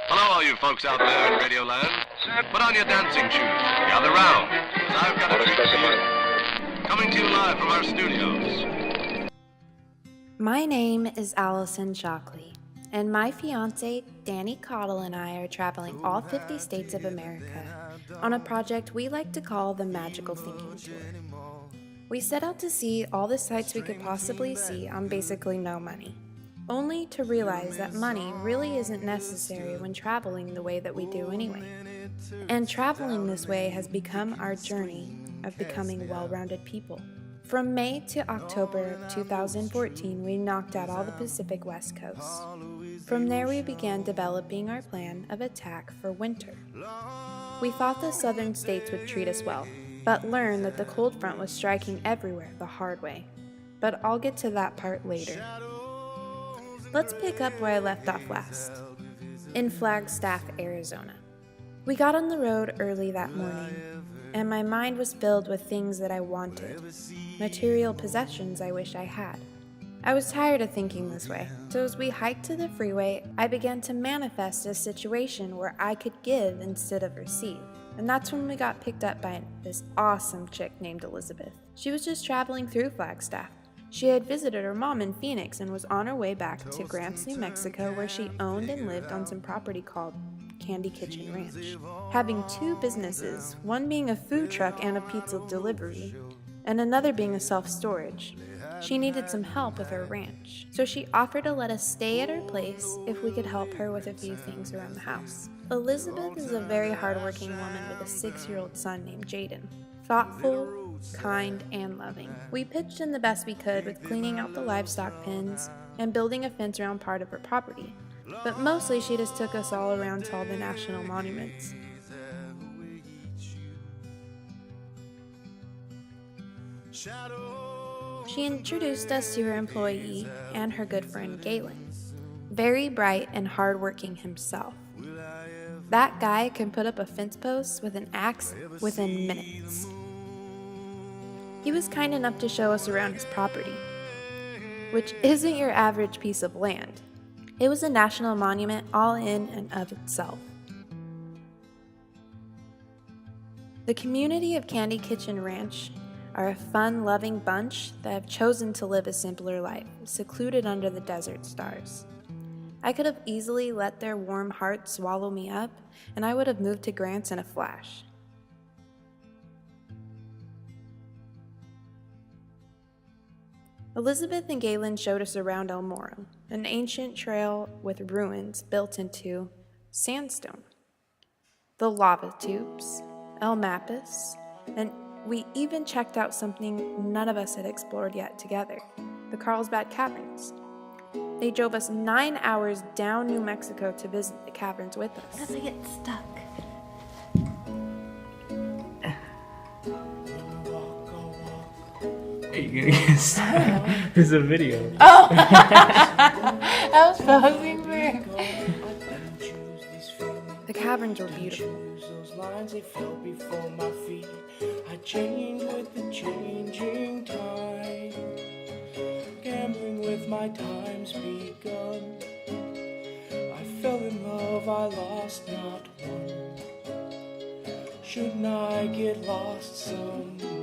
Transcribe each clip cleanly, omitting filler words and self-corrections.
Hello, all you folks out there in Radioland. Put on your dancing shoes. Gather round, 'cause I've got a treat for you. Coming to you live from our studios. My name is Allison Shockley, and my fiance, Danny Cottle, and I are traveling all 50 states of America on a project we like to call the Magical Thinking Tour. We set out to see all the sights we could possibly see on basically no money, only to realize that money really isn't necessary when traveling the way that we do anyway. And traveling this way has become our journey of becoming well-rounded people. From May to October of 2014, we knocked out all the Pacific West Coast. From there, we began developing our plan of attack for winter. We thought the southern states would treat us well, but learned that the cold front was striking everywhere the hard way. But I'll get to that part later. Let's pick up where I left off last, in Flagstaff, Arizona. We got on the road early that morning, and my mind was filled with things that I wanted, material possessions I wish I had. I was tired of thinking this way, so as we hiked to the freeway, I began to manifest a situation where I could give instead of receive. And that's when we got picked up by this awesome chick named Elizabeth. She was just traveling through Flagstaff. She had visited her mom in Phoenix and was on her way back to Grants, New Mexico, where she owned and lived on some property called Candy Kitchen Ranch, having two businesses, one being a food truck and a pizza delivery, and another being a self-storage. She needed some help with her ranch, so she offered to let us stay at her place if we could help her with a few things around the house. Elizabeth is a very hardworking woman with a 6-year-old son named Jaden. Thoughtful, kind, and loving. We pitched in the best we could with cleaning out the livestock pens and building a fence around part of her property, but mostly she just took us all around to all the national monuments. She introduced us to her employee and her good friend Galen, very bright and hardworking himself. That guy can put up a fence post with an axe within minutes. He was kind enough to show us around his property, which isn't your average piece of land. It was a national monument all in and of itself. The community of Candy Kitchen Ranch are a fun, loving bunch that have chosen to live a simpler life, secluded under the desert stars. I could have easily let their warm heart swallow me up, and I would have moved to Grants in a flash. Elizabeth and Galen showed us around El Morro, an ancient trail with ruins built into sandstone, the lava tubes, El Mapas, and we even checked out something none of us had explored yet together, the Carlsbad Caverns. They drove us 9 hours down New Mexico to visit the caverns with us. Because I get stuck. Hey, you're gonna get stuck. There's a video. Oh! I was pausing for... The caverns were beautiful. I changed with the changing tide, gambling with my times begun. I fell in love, I lost not one. Shouldn't I get lost somewhere?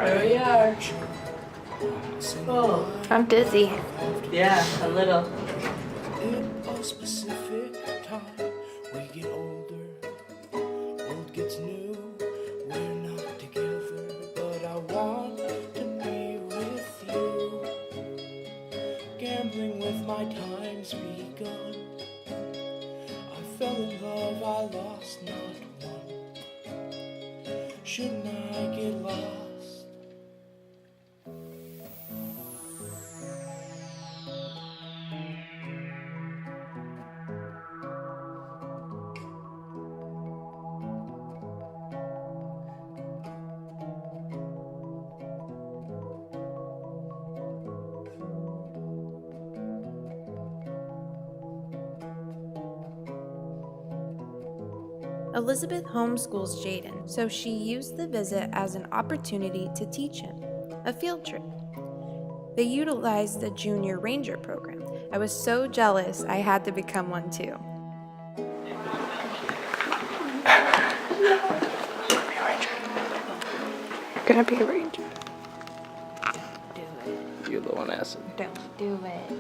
There we are. Oh, I'm dizzy. yeah, a little. In a specific time, we get older, old gets new, we're not together, but I want to be with you. Gambling with my times begun. I fell in love, I lost not one. Shouldn't I get lost? Elizabeth homeschools Jaden, so she used the visit as an opportunity to teach him, a field trip. They utilized the Junior Ranger program. I was so jealous I had to become one too. Gonna be a ranger. Do it. You're the one asking. Don't do it.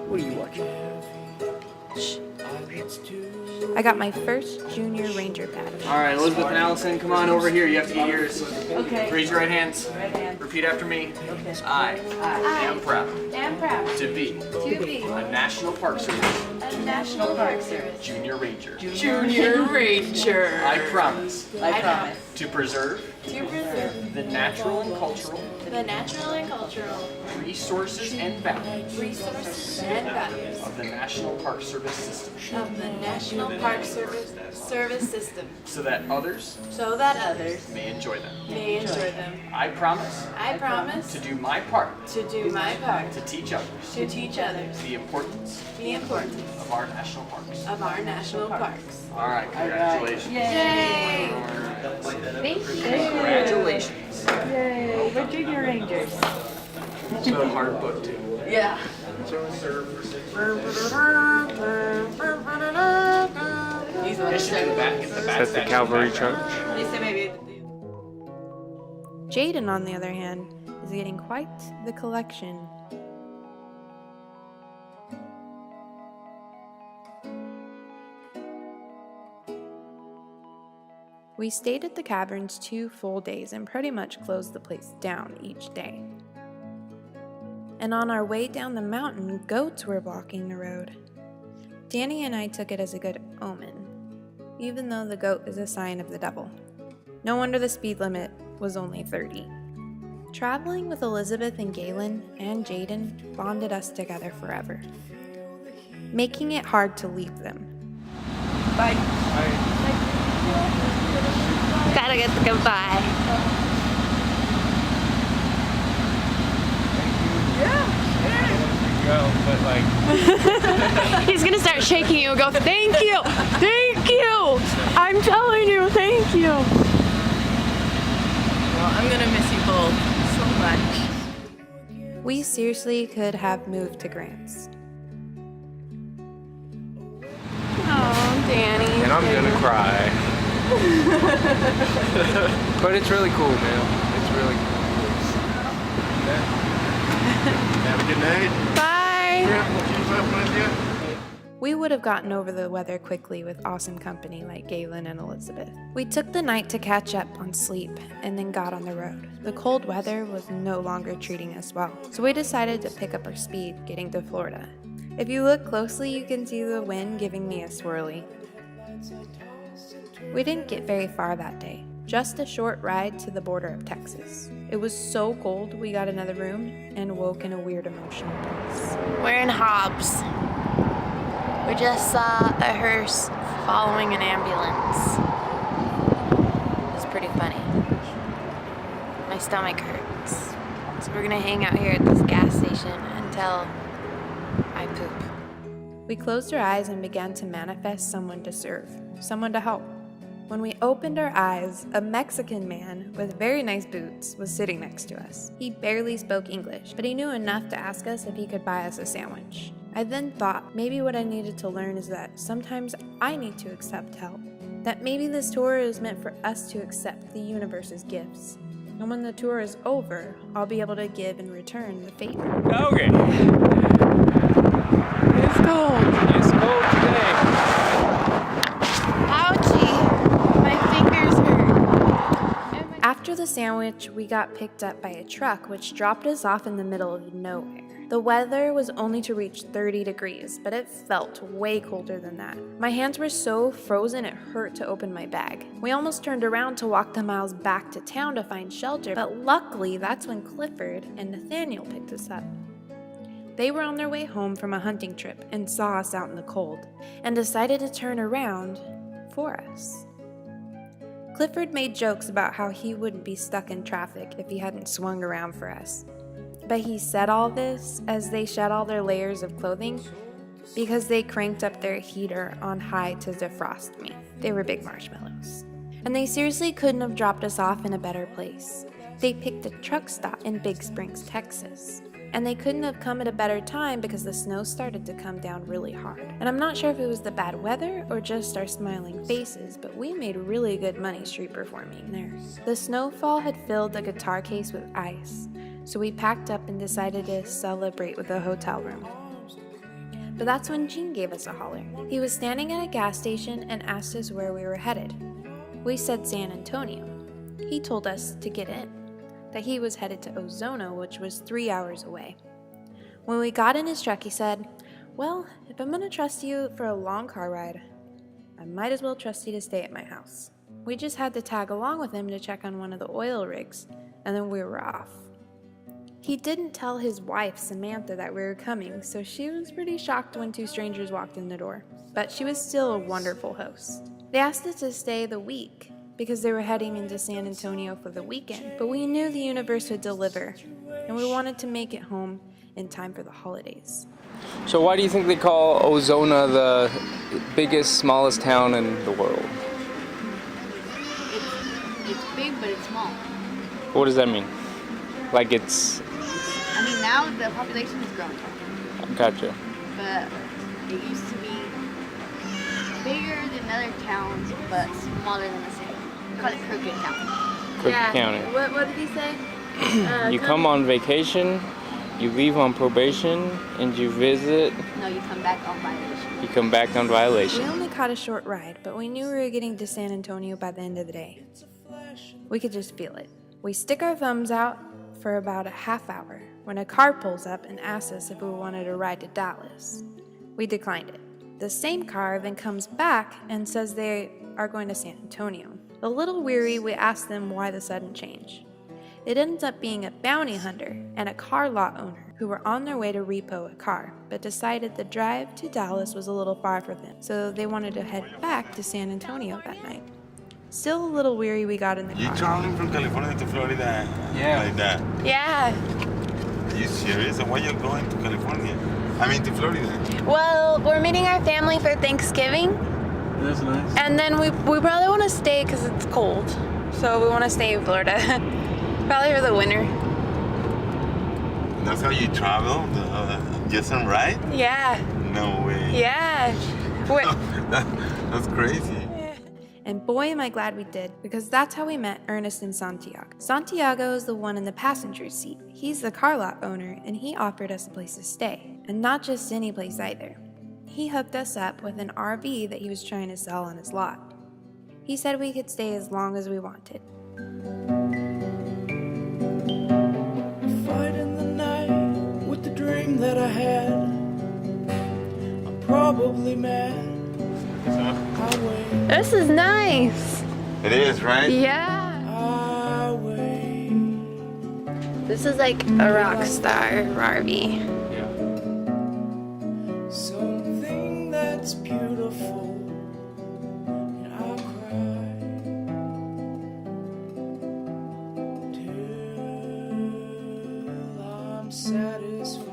What are you watching? I got my first Junior Ranger badge. All right, Elizabeth and Allison, come on over here. You have to get yours. Okay. Raise your right hands. Right hand. Repeat after me. Okay. I am proud And proud to be to be a National Park Service a National Park Service Junior Ranger. Junior Ranger. I promise I promise to preserve to preserve the natural and cultural the natural and cultural resources and values resources and values of the National Park Service system of the National Park Service system so that others so that others may enjoy them. may enjoy them. I promise I promise to do my part to do my part to teach others to teach others the importance the importance of our national parks. of our national parks. All right, congratulations. Yay! Thank you. Congratulations. Yay! We're Junior Rangers. It's a hard book too. Yeah. He's the one It should be in the back. Get the back. That's the Calvary Church. They said maybe. Jaden, on the other hand, is getting quite the collection. We stayed at the caverns 2 full days and pretty much closed the place down each day. And on our way down the mountain, goats were blocking the road. Danny and I took it as a good omen, even though the goat is a sign of the devil. No wonder the speed limit was only 30. Traveling with Elizabeth and Galen and Jaden bonded us together forever, making it hard to leave them. Bye. Gotta get the goodbye. Go, but like, He's gonna start shaking you and go, thank you, thank you. I'm telling you, thank you. Well, I'm gonna miss you both so much. We seriously could have moved to Grants. Oh, Danny. and I'm gonna cry. But it's really cool, man. It's really cool. Have a good night. Bye. We would have gotten over the weather quickly with awesome company like Galen and Elizabeth. We took the night to catch up on sleep and then got on the road. The cold weather was no longer treating us well, so we decided to pick up our speed getting to Florida. If you look closely, you can see the wind giving me a swirly. We didn't get very far that day, just a short ride to the border of Texas. It was so cold we got another room and woke in a weird emotional place. We're in Hobbs. We just saw a hearse following an ambulance. It's pretty funny. My stomach hurts. So we're gonna hang out here at this gas station until I poop. We closed our eyes and began to manifest someone to serve, someone to help. When we opened our eyes, a Mexican man with very nice boots was sitting next to us. He barely spoke English, but he knew enough to ask us if he could buy us a sandwich. I then thought maybe what I needed to learn is that sometimes I need to accept help. That maybe this tour is meant for us to accept the universe's gifts. And when the tour is over, I'll be able to give in return the favor. Okay. It's cold. It's cold today. Ouchie. My fingers hurt. After the sandwich, we got picked up by a truck which dropped us off in the middle of nowhere. The weather was only to reach 30 degrees, but it felt way colder than that. My hands were so frozen it hurt to open my bag. We almost turned around to walk the miles back to town to find shelter, but luckily that's when Clifford and Nathaniel picked us up. They were on their way home from a hunting trip and saw us out in the cold, and decided to turn around for us. Clifford made jokes about how he wouldn't be stuck in traffic if he hadn't swung around for us. But he said all this as they shed all their layers of clothing because they cranked up their heater on high to defrost me. They were big marshmallows. And they seriously couldn't have dropped us off in a better place. They picked a truck stop in Big Springs, Texas. And they couldn't have come at a better time because the snow started to come down really hard. And I'm not sure if it was the bad weather or just our smiling faces, but we made really good money street performing there. The snowfall had filled the guitar case with ice, so we packed up and decided to celebrate with a hotel room. But that's when Gene gave us a holler. He was standing at a gas station and asked us where we were headed. We said San Antonio. He told us to get in, that he was headed to Ozona, which was 3 hours away. When we got in his truck, he said, "Well, if I'm gonna trust you for a long car ride, I might as well trust you to stay at my house." We just had to tag along with him to check on one of the oil rigs, and then we were off. He didn't tell his wife, Samantha, that we were coming, so she was pretty shocked when two strangers walked in the door. But she was still a wonderful host. They asked us to stay the week, because they were heading into San Antonio for the weekend, but we knew the universe would deliver, and we wanted to make it home in time for the holidays. So why do you think they call Ozona the biggest, smallest town in the world? It's big, but it's small. What does that mean? Like it's... I mean, now the population is growing, Gotcha. but it used to be bigger than other towns, but smaller than the city. We call it Crooked County. Crooked County. What did he say? You come on vacation, you leave on probation, and you visit. No, you come back on violation. You come back on We violation. only caught a short ride, but we knew we were getting to San Antonio by the end of the day. We could just feel it. We stick our thumbs out for about a half hour when a car pulls up and asks us if we wanted a ride to Dallas. We declined it. The same car then comes back and says they are going to San Antonio. A little weary, we asked them why the sudden change. It ends up being a bounty hunter and a car lot owner who were on their way to repo a car, but decided the drive to Dallas was a little far for them, so they wanted to head back to San Antonio that night. Still a little weary, we got in the You car. traveling from California to Florida like that? Yeah. Are you serious? And why you going to California? I mean to Florida. Well, we're meeting our family for Thanksgiving, That's nice. And then we probably want to stay because it's cold, so we want to stay in Florida. Probably for the winter. That's how you travel? Just on ride? Yeah. No way. Yeah. That's crazy. And boy, am I glad we did, because that's how we met Ernest and Santiago. Santiago is the one in the passenger seat. He's the car lot owner, and he offered us a place to stay. And not just any place either. He hooked us up with an RV that he was trying to sell on his lot. He said we could stay as long as we wanted. Fighting the night with the dream that I had. I'm probably mad. I wait. This is nice. It is, right? Yeah. I wait. This is like a rock star RV. Something that's beautiful. And I'll cry till I'm satisfied.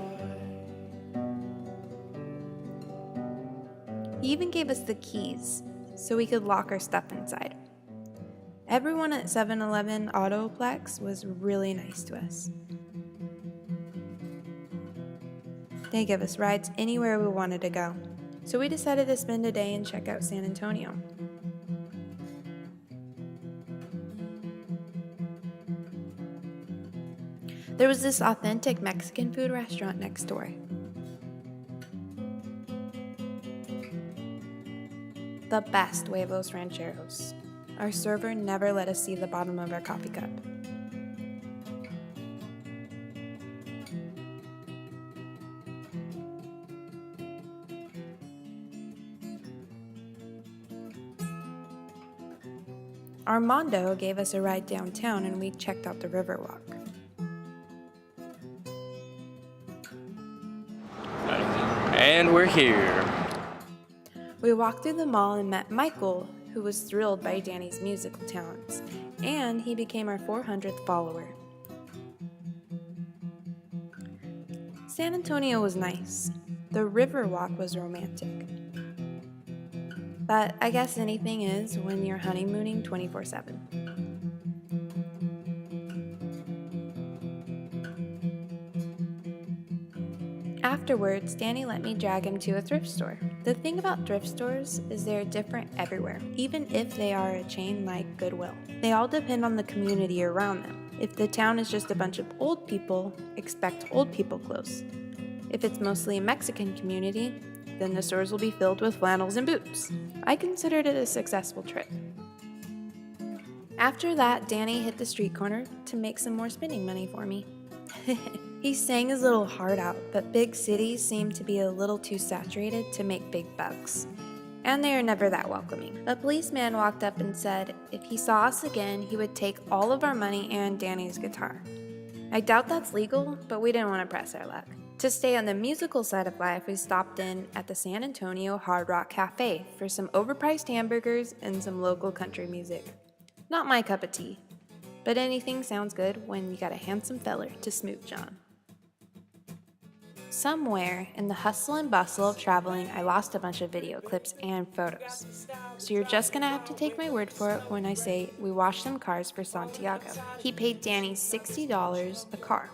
He even gave us the keys so we could lock our stuff inside. Everyone at 7-Eleven Autoplex was really nice to us. They give us rides anywhere we wanted to go, so we decided to spend a day and check out San Antonio. There was this authentic Mexican food restaurant next door. The best huevos rancheros. Our server never let us see the bottom of our coffee cup. Armando gave us a ride downtown and we checked out the Riverwalk. And we're here. We walked through the mall and met Michael, who was thrilled by Danny's musical talents, and he became our 400th follower. San Antonio was nice. the Riverwalk was romantic. But I guess anything is when you're honeymooning 24/7. Afterwards, Danny let me drag him to a thrift store. The thing about thrift stores is they're different everywhere, even if they are a chain like Goodwill. They all depend on the community around them. If the town is just a bunch of old people, expect old people clothes. If it's mostly a Mexican community, then the stores will be filled with flannels and boots. I considered it a successful trip. After that, Danny hit the street corner to make some more spending money for me. He sang his little heart out, but big cities seem to be a little too saturated to make big bucks. And they are never that welcoming. A policeman walked up and said if he saw us again, he would take all of our money and Danny's guitar. I doubt that's legal, but we didn't want to press our luck. To stay on the musical side of life, we stopped in at the San Antonio Hard Rock Cafe for some overpriced hamburgers and some local country music. Not my cup of tea, but anything sounds good when you got a handsome feller to smooch on. Somewhere in the hustle and bustle of traveling, I lost a bunch of video clips and photos. So you're just gonna have to take my word for it when I say we washed some cars for Santiago. He paid Danny $60 a car.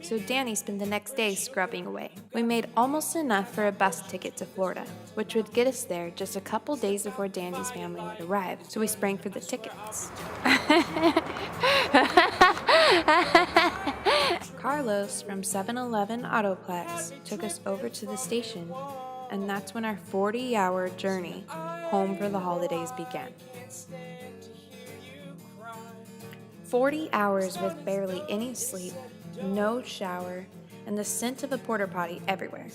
So Danny spent the next day scrubbing away. We made almost enough for a bus ticket to Florida, which would get us there just a couple days before Danny's family would arrive, so we sprang for the tickets. Carlos from 7-Eleven Autoplex took us over to the station, and that's when our 40-hour journey home for the holidays began. 40 hours with barely any sleep, no shower, and the scent of a porta potty everywhere.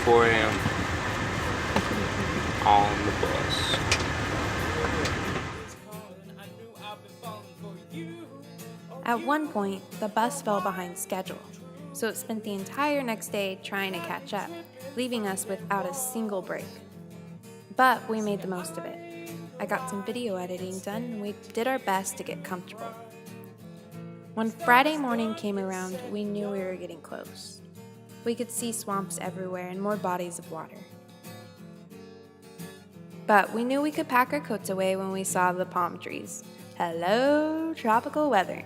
$4 a.m. on the bus. At one point, the bus fell behind schedule, so it spent the entire next day trying to catch up, leaving us without a single break. But we made the most of it. I got some video editing done, and we did our best to get comfortable. When Friday morning came around, we knew we were getting close. We could see swamps everywhere and more bodies of water. But we knew we could pack our coats away when we saw the palm trees. Hello, tropical weather.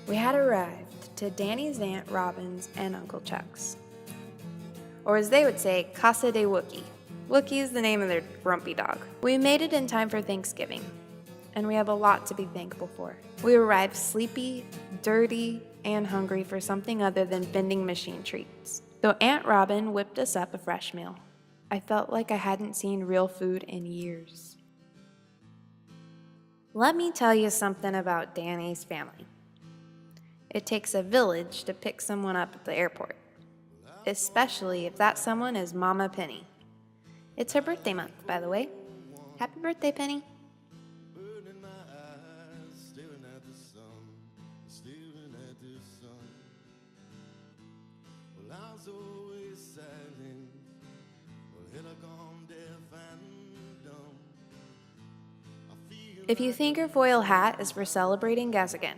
We had arrived to Danny's Aunt Robin's and Uncle Chuck's. Or as they would say, Casa de Wookie. Wookie is the name of their grumpy dog. We made it in time for Thanksgiving, and we have a lot to be thankful for. We arrived sleepy, dirty, and hungry for something other than vending machine treats. Though Aunt Robin whipped us up a fresh meal, I felt like I hadn't seen real food in years. Let me tell you something about Danny's family. It takes a village to pick someone up at the airport, especially if that someone is Mama Penny. It's her birthday month, by the way. Happy birthday, Penny. If you think your foil hat is for celebrating, guess again.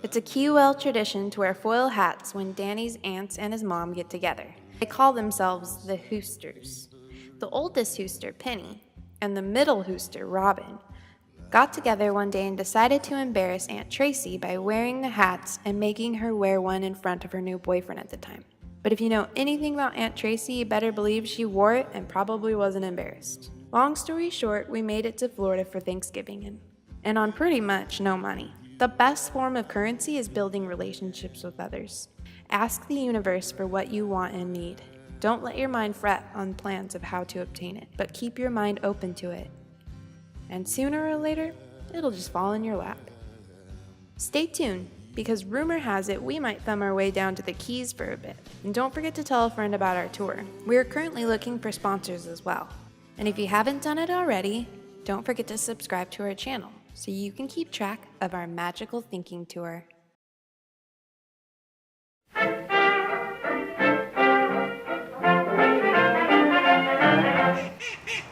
It's a QL tradition to wear foil hats when Danny's aunts and his mom get together. They call themselves the Hoosters. The oldest Hooster, Penny, and the middle Hooster, Robin, got together one day and decided to embarrass Aunt Tracy by wearing the hats and making her wear one in front of her new boyfriend at the time. But if you know anything about Aunt Tracy, you better believe she wore it and probably wasn't embarrassed. Long story short, we made it to Florida for Thanksgiving and on pretty much no money. The best form of currency is building relationships with others. Ask the universe for what you want and need. Don't let your mind fret on plans of how to obtain it, but keep your mind open to it. And sooner or later, it'll just fall in your lap. Stay tuned, because rumor has it we might thumb our way down to the Keys for a bit. And don't forget to tell a friend about our tour. We are currently looking for sponsors as well. And if you haven't done it already, don't forget to subscribe to our channel so you can keep track of our magical thinking tour.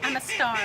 I'm a star.